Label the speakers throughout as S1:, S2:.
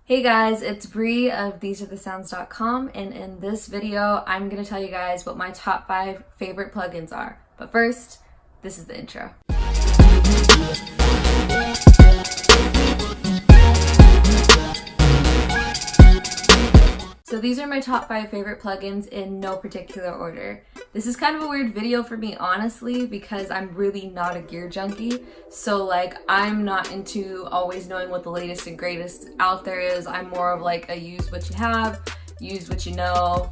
S1: Hey guys, it's Bree of thesearethesounds.com, and in this video I'm going to tell you guys what my top 5 favorite plugins are. But first, this is the intro. So these are my top 5 favorite plugins in no particular order. This is kind of a weird video for me, honestly, because I'm really not a gear junkie. So I'm not into always knowing what the latest and greatest out there is. I'm more of like a use what you have, use what you know,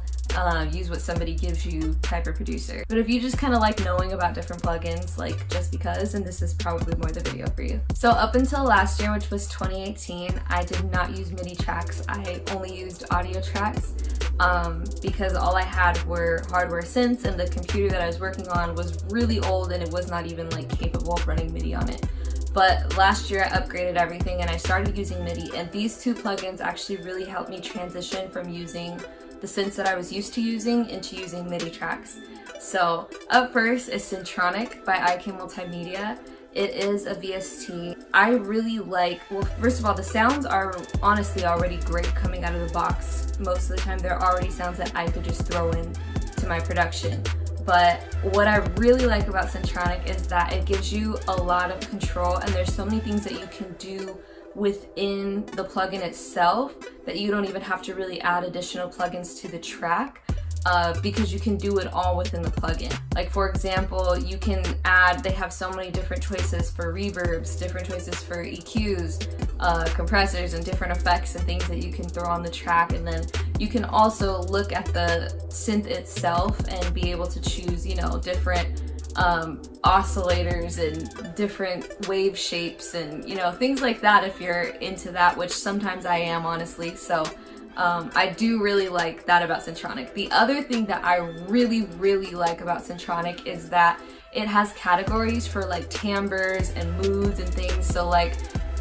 S1: use what somebody gives you type of producer. But if you just kind of like knowing about different plugins, like just because, then this is probably more the video for you. So up until last year, which was 2018, I did not use MIDI tracks. I only used audio tracks because all I had were hardware synths, and the computer that I was working on was really old and it was not even like capable of running MIDI on it. But last year I upgraded everything and I started using MIDI, and these two plugins actually really helped me transition from using the synths that I was used to using into using MIDI tracks. So up first is Syntronik by byik Multimedia. It is a VST. I really like, well, first of all, the sounds are honestly already great coming out of the box. Most of the time they're already sounds that I could just throw in to my production. But what I really like about Syntronik is that it gives you a lot of control, and there's so many things that you can do within the plugin itself that you don't even have to really add additional plugins to the track because you can do it all within the plugin. Like for example, you can add, they have so many different choices for reverbs, different choices for EQs, compressors, and different effects and things that you can throw on the track. And then you can also look at the synth itself and be able to choose, you know, different oscillators and different wave shapes and, you know, things like that if you're into that, which sometimes I am, honestly. So I do really like that about Syntronik. The other thing that I really like about Syntronik is that it has categories for like timbres and moods and things. So like,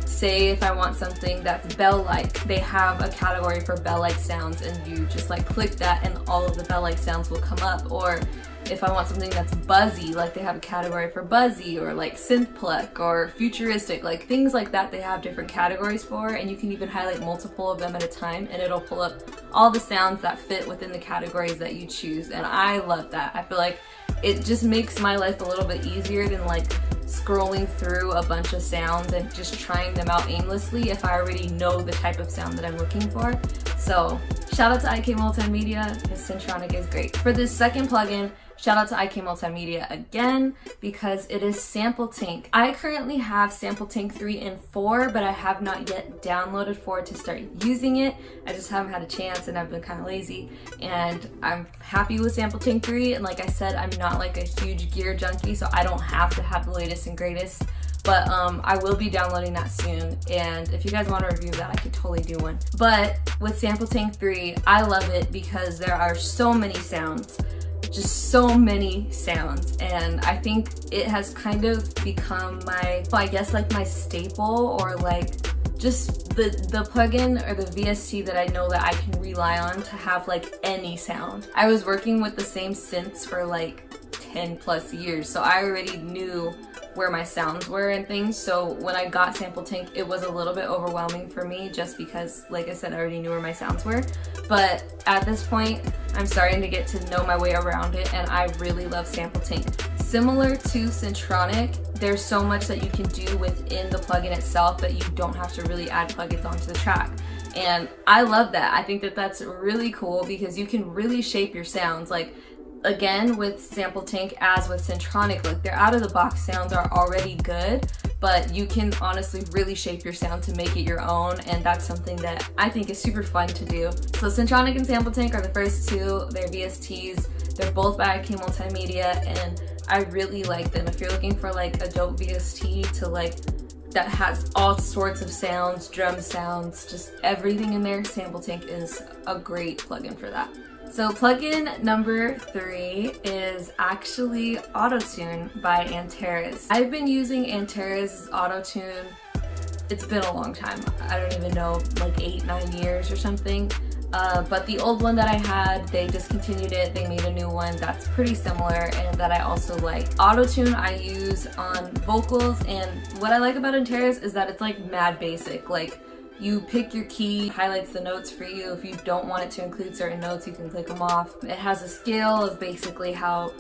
S1: say if I want something that's bell-like, they have a category for bell-like sounds, and you just like click that and all of the bell-like sounds will come up. Or if I want something that's buzzy, like they have a category for buzzy, or like synth pluck or futuristic, like things like that they have different categories for, and you can even highlight multiple of them at a time and it'll pull up all the sounds that fit within the categories that you choose. And I love that. I feel like it just makes my life a little bit easier than like scrolling through a bunch of sounds and just trying them out aimlessly if I already know the type of sound that I'm looking for. So shout out to byik Multimedia, because Syntronik is great. For this second plugin, shout out to byik Multimedia again, because it is SampleTank. I currently have SampleTank 3 and 4, but I have not yet downloaded 4 to start using it. I just haven't had a chance and I've been kind of lazy. And I'm happy with SampleTank 3, and like I said, I'm not like a huge gear junkie, so I don't have to have the latest and greatest. But I will be downloading that soon, and if you guys want to review that, I could totally do one. But with SampleTank 3, I love it because there are so many sounds. Just so many sounds, and I think it has kind of become my, I guess like my staple, or like just the plugin or the VST that I know that I can rely on to have like any sound. I was working with the same synths for like 10 plus years, so I already knew where my sounds were and things. So when I got SampleTank, it was a little bit overwhelming for me just because, like I said, I already knew where my sounds were. But at this point, I'm starting to get to know my way around it, and I really love SampleTank. Similar to Syntronik, there's so much that you can do within the plugin itself that you don't have to really add plugins onto the track. And I love that. I think that that's really cool because you can really shape your sounds. Like, again, with SampleTank as with Syntronik, like their out of the box sounds are already good, but you can honestly really shape your sound to make it your own, and that's something that I think is super fun to do. So Syntronik and SampleTank are the first two. They're VSTs. They're both by byik Multimedia, and I really like them. If you're looking for like a dope VST to like that has all sorts of sounds, drum sounds, just everything in there, SampleTank is a great plugin for that. So plugin number 3 is actually Autotune by Antares. I've been using Antares' Autotune, it's been a long time. I don't even know, like 8-9 years or something. But the old one that I had, they discontinued it. They made a new one that's pretty similar and that I also like. Autotune I use on vocals, and what I like about Antares is that it's like mad basic. Like, You pick your key, highlights the notes for you. If you don't want it to include certain notes, you can click them off. It has a scale of basically how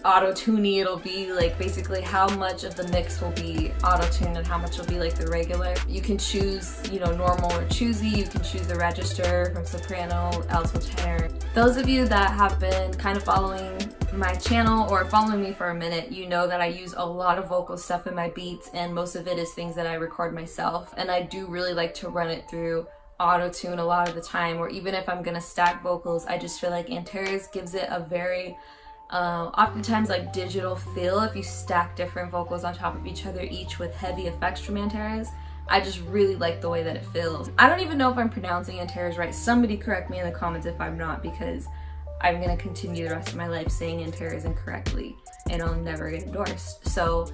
S1: auto-tuney it'll be, like basically how much of the mix will be auto-tuned and how much will be like the regular. You can choose, you know, normal or choosy. You can choose the register from soprano, alto, tenor. Those of you that have been kind of following my channel or following me for a minute, you know that I use a lot of vocal stuff in my beats, and most of it is things that I record myself, and I do really like to run it through auto-tune a lot of the time, or even if I'm gonna stack vocals, I just feel like Antares gives it a very oftentimes like digital feel if you stack different vocals on top of each other, each with heavy effects from Antares. I just really like the way that it feels. I don't even know if I'm pronouncing Antares right. Somebody correct me in the comments if I'm not, because I'm gonna continue the rest of my life saying Antares incorrectly and I'll never get endorsed. So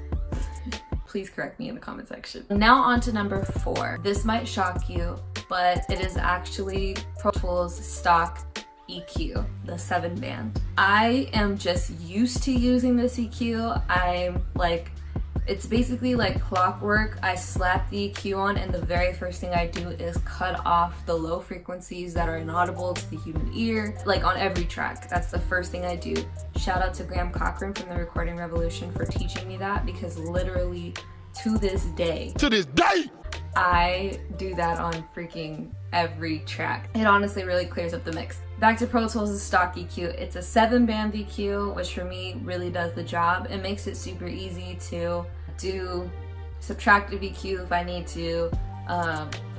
S1: please correct me in the comment section. Now on to number 4. This might shock you, but it is actually Pro Tools stock EQ, the 7-band. I am just used to using this EQ. I'm like, it's basically like clockwork. I slap the EQ on and the very first thing I do is cut off the low frequencies that are inaudible to the human ear, like on every track. That's the first thing I do. Shout out to Graham Cochran from the Recording Revolution for teaching me that, because literally to this day, I do that on freaking every track. It honestly really clears up the mix. Back to Pro Tools' stock EQ. It's a 7-band EQ, which for me really does the job. It makes it super easy to do subtractive EQ if I need to,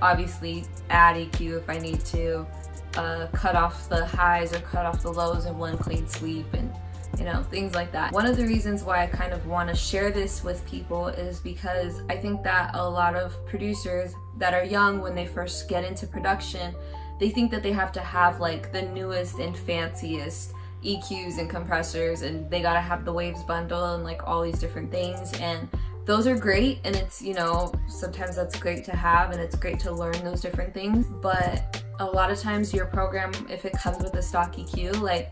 S1: obviously add EQ if I need to, cut off the highs or cut off the lows in one clean sweep, and you know, things like that. One of the reasons why I kind of want to share this with people is because I think that a lot of producers that are young, when they first get into production, they think that they have to have like the newest and fanciest EQs and compressors, and they gotta have the Waves bundle and like all these different things, and those are great, and it's, you know, sometimes that's great to have and it's great to learn those different things, but a lot of times your program, if it comes with a stock EQ, like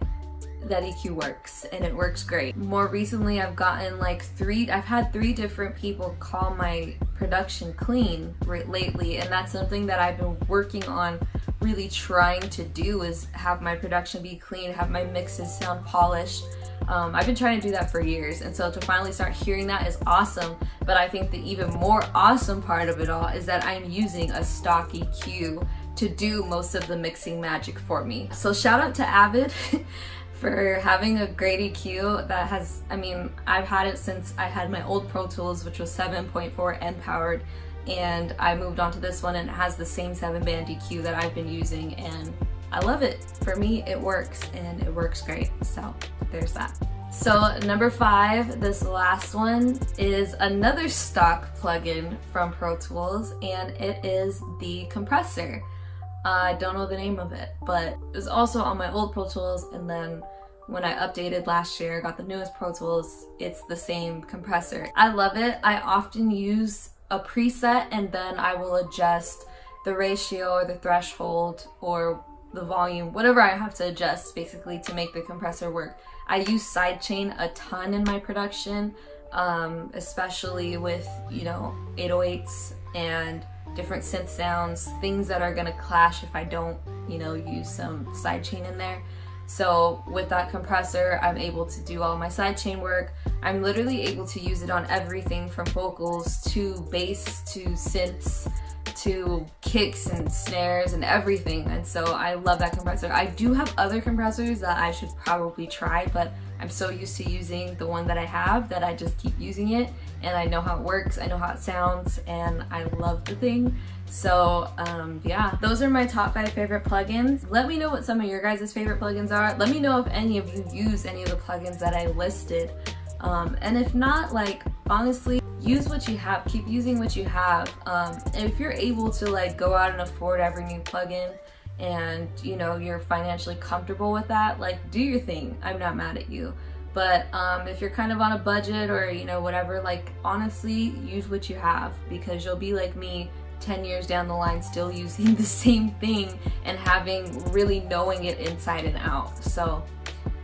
S1: that EQ works and it works great. More recently I've gotten like I've had 3 different people call my production clean lately, and that's something that I've been working on really trying to do, is have my production be clean, have my mixes sound polished. I've been trying to do that for years, and so to finally start hearing that is awesome. But I think the even more awesome part of it all is that I'm using a stock EQ to do most of the mixing magic for me. So shout out to Avid for having a great EQ that has, I mean, I've had it since I had my old Pro Tools, which was 7.4 N powered, and I moved on to this one, and it has the same 7-band EQ that I've been using, and I love it. For me, it works, and it works great. So there's that. So number 5, this last one, is another stock plugin from Pro Tools, and it is the Compressor. I don't know the name of it, but it was also on my old Pro Tools, and then when I updated last year, got the newest Pro Tools, it's the same compressor. I love it. I often use a preset, and then I will adjust the ratio or the threshold or the volume, whatever I have to adjust basically to make the compressor work. I use sidechain a ton in my production, especially with, you know, 808s and different synth sounds, things that are gonna clash if I don't, you know, use some sidechain in there. So with that compressor, I'm able to do all my sidechain work. I'm literally able to use it on everything from vocals to bass to synths to kicks and snares and everything, and so I love that compressor. I do have other compressors that I should probably try, but I'm so used to using the one that I have that I just keep using it, and I know how it works, I know how it sounds, and I love the thing. So yeah, those are my top 5 favorite plugins. Let me know what some of your guys' favorite plugins are. Let me know if any of you use any of the plugins that I listed, and if not, like, honestly, use what you have, keep using what you have. And if you're able to like go out and afford every new plugin, and you know, you're financially comfortable with that, like, do your thing. I'm not mad at you. But if you're kind of on a budget or, you know, whatever, like, honestly, use what you have, because you'll be like me 10 years down the line still using the same thing and really knowing it inside and out. So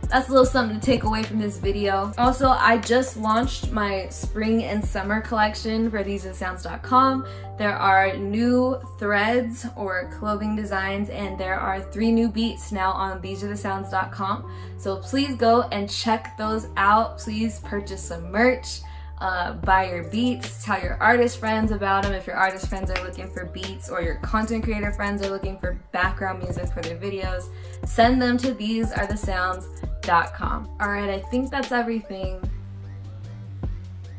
S1: that's a little something to take away from this video. Also, I just launched my spring and summer collection for thesearethesounds.com. There are new threads or clothing designs, and there are 3 new beats now on thesearethesounds.com. So please go and check those out. Please purchase some merch. Buy your beats, tell your artist friends about them if your artist friends are looking for beats, or your content creator friends are looking for background music for their videos. Send them to thesearethesounds.com. Alright, I think that's everything.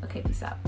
S1: Okay, peace out.